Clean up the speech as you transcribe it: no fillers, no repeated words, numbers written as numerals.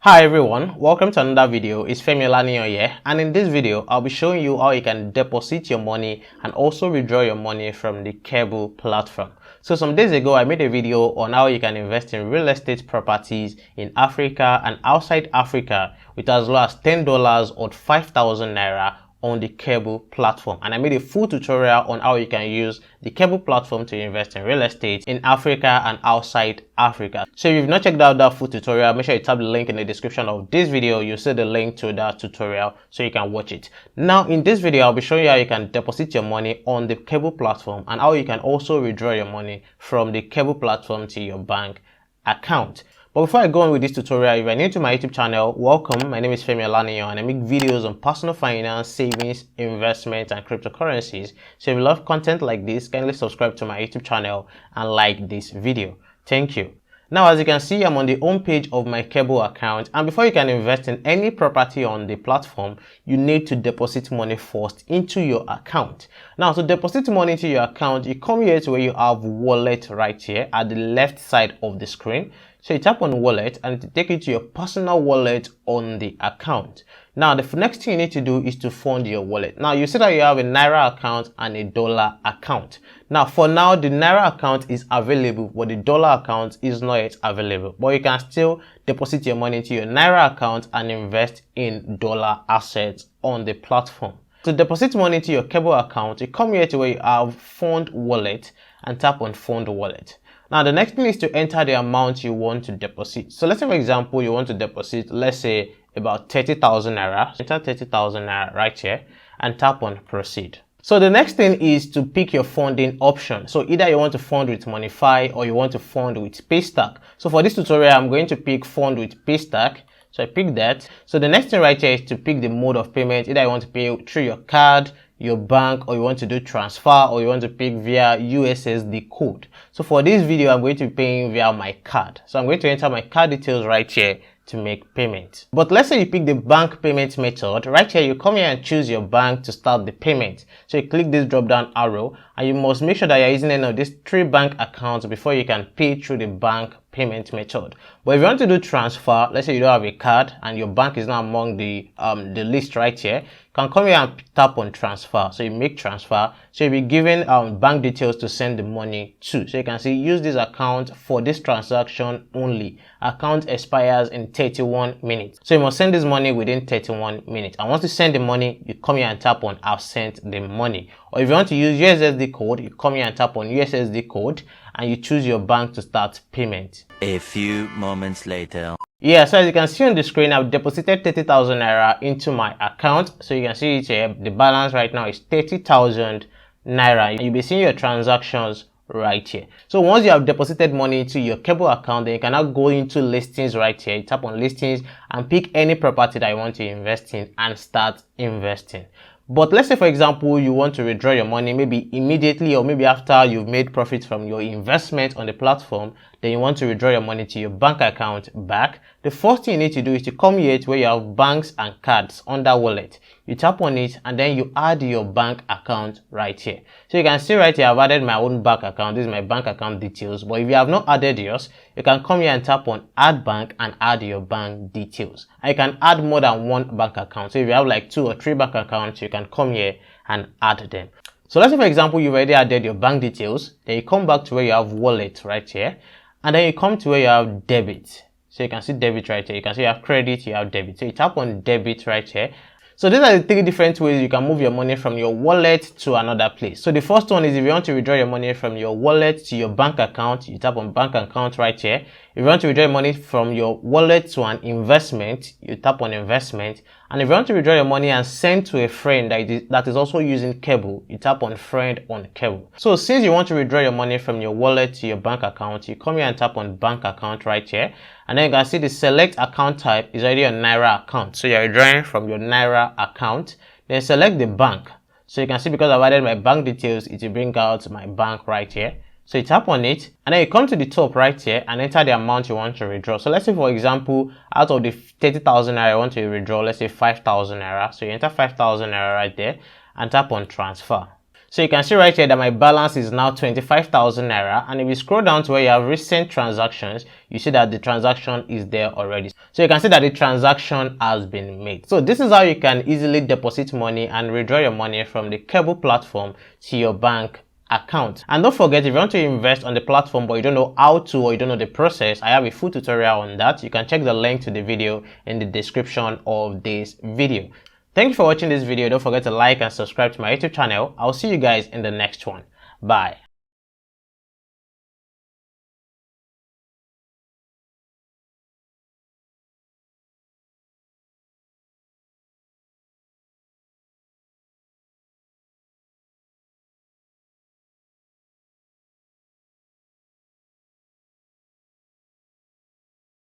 Hi everyone, welcome to another video. It's Femi Olaniyan here, and in this video I'll be showing you how you can deposit your money and also withdraw your money from the Keble platform. So some days ago I made a video on how you can invest in real estate properties in Africa and outside Africa with as low as $10 or 5,000 naira on the Keble platform, and I made a full tutorial on how you can use the Keble platform to invest in real estate in Africa and outside Africa. So if you've not checked out that full tutorial, make sure you tap the link in the description of this video. You'll see the link to that tutorial so you can watch it. Now in this video I'll be showing you how you can deposit your money on the Keble platform and how you can also withdraw your money from the Keble platform to your bank account. But before I go on with this tutorial, if you're new to my YouTube channel, welcome. My name is Femi Olaniyan and I make videos on personal finance, savings, investments, and cryptocurrencies. So if you love content like this, kindly subscribe to my YouTube channel and like this video. Thank you. Now, as you can see, I'm on the home page of my Keble account, and before you can invest in any property on the platform, you need to deposit money first into your account. Now, to deposit money into your account, you come here to where you have wallet right here at the left side of the screen. So you tap on wallet and it take you to your personal wallet on the account. Now, the next thing you need to do is to fund your wallet. Now, you see that you have a Naira account and a dollar account. Now, for now, the Naira account is available, but the dollar account is not yet available. But you can still deposit your money into your Naira account and invest in dollar assets on the platform. To deposit money into your Keble account, you come here to where you have Fund Wallet and tap on Fund Wallet. Now, the next thing is to enter the amount you want to deposit. So let's say, for example, you want to deposit, let's say, about 30,000 naira. Enter 30,000 naira right here and tap on proceed. So the next thing is to pick your funding option. So either you want to fund with Monify or you want to fund with Paystack. So for this tutorial, I'm going to pick fund with Paystack. So I pick that. So the next thing right here is to pick the mode of payment. Either you want to pay through your card, your bank, or you want to do transfer, or you want to pick via USSD code. So for this video, I'm going to be paying via my card. So I'm going to enter my card details right here to make payment. But let's say you pick the bank payment method. Right here, you come here and choose your bank to start the payment. So you click this drop down arrow and you must make sure that you're using any of these 3 bank accounts before you can pay through the bank payment method. But if you want to do transfer, let's say you don't have a card and your bank is not among the list right here, you can come here and tap on transfer. So you make transfer. So you'll be given bank details to send the money to. So you can see use this account for this transaction only. Account expires in 31 minutes. So you must send this money within 31 minutes. And once you send the money, you come here and tap on I've sent the money. Or if you want to use USSD code, you come here and tap on USSD code and you choose your bank to start payment. A few moments later. Yeah, so as you can see on the screen, I've deposited 30,000 naira into my account. So you can see it here. The balance right now is 30,000 naira. You'll be seeing your transactions right here. So once you have deposited money into your Keble account, then you can now go into listings right here. You tap on listings and pick any property that you want to invest in and start investing. But let's say, for example, you want to withdraw your money maybe immediately or maybe after you've made profit from your investment on the platform, then you want to withdraw your money to your bank account back. The first thing you need to do is to come here to where you have banks and cards under wallet. You tap on it and then you add your bank account right here. So you can see right here, I've added my own bank account. This is my bank account details. But if you have not added yours, you can come here and tap on add bank and add your bank details. And you can add more than one bank account. So if you have like 2 or 3 bank accounts, you can come here and add them. So let's say, for example, you've already added your bank details. Then you come back to where you have wallet right here. And then you come to where you have debit. So you can see debit right here. You can see you have credit, you have debit. So you tap on debit right here. So these are the 3 different ways you can move your money from your wallet to another place. So the first one is if you want to withdraw your money from your wallet to your bank account, you tap on bank account right here. If you want to withdraw your money from your wallet to an investment, you tap on investment. And if you want to withdraw your money and send to a friend that is also using Keble, you tap on friend on Keble. So since you want to withdraw your money from your wallet to your bank account, you come here and tap on bank account right here. And then you can see the select account type is already a Naira account. So you're withdrawing from your Naira account. Then select the bank. So you can see because I've added my bank details, it will bring out my bank right here. So you tap on it and then you come to the top right here and enter the amount you want to withdraw. So let's say, for example, out of the 30,000 naira I want to withdraw, let's say 5,000 naira. So you enter 5,000 naira right there and tap on transfer. So you can see right here that my balance is now 25,000 naira, and if you scroll down to where you have recent transactions, you see that the transaction is there already. So you can see that the transaction has been made. So this is how you can easily deposit money and withdraw your money from the Keble platform to your bank account. And don't forget, if you want to invest on the platform but you don't know how to, or you don't know the process, I have a full tutorial on that. You can check the link to the video in the description of this video. Thank you for watching this video. Don't forget to like and subscribe to my YouTube channel. I'll see you guys in the next one. Bye.